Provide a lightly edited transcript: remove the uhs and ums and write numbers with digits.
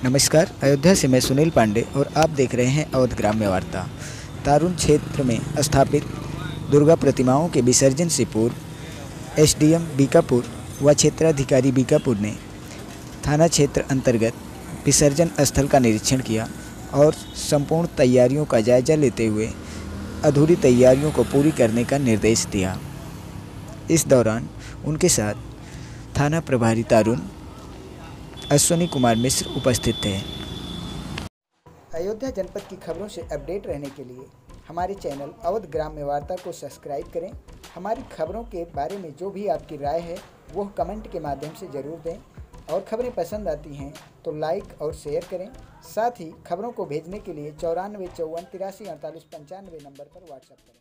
नमस्कार। अयोध्या से मैं सुनील पांडे और आप देख रहे हैं अवध ग्राम्य वार्ता। तारून क्षेत्र में स्थापित दुर्गा प्रतिमाओं के विसर्जन से पूर्व एसडीएम बीकापुर व क्षेत्राधिकारी बीकापुर ने थाना क्षेत्र अंतर्गत विसर्जन स्थल का निरीक्षण किया और संपूर्ण तैयारियों का जायजा लेते हुए अधूरी तैयारियों को पूरी करने का निर्देश दिया। इस दौरान उनके साथ थाना प्रभारी तारून अश्विनी कुमार मिश्र उपस्थित थे। अयोध्या जनपद की खबरों से अपडेट रहने के लिए हमारे चैनल अवध ग्राम्य वार्ता को सब्सक्राइब करें। हमारी खबरों के बारे में जो भी आपकी राय है वो कमेंट के माध्यम से ज़रूर दें और खबरें पसंद आती हैं तो लाइक और शेयर करें। साथ ही खबरों को भेजने के लिए 94 54 83 48 95 नंबर पर व्हाट्सएप करें।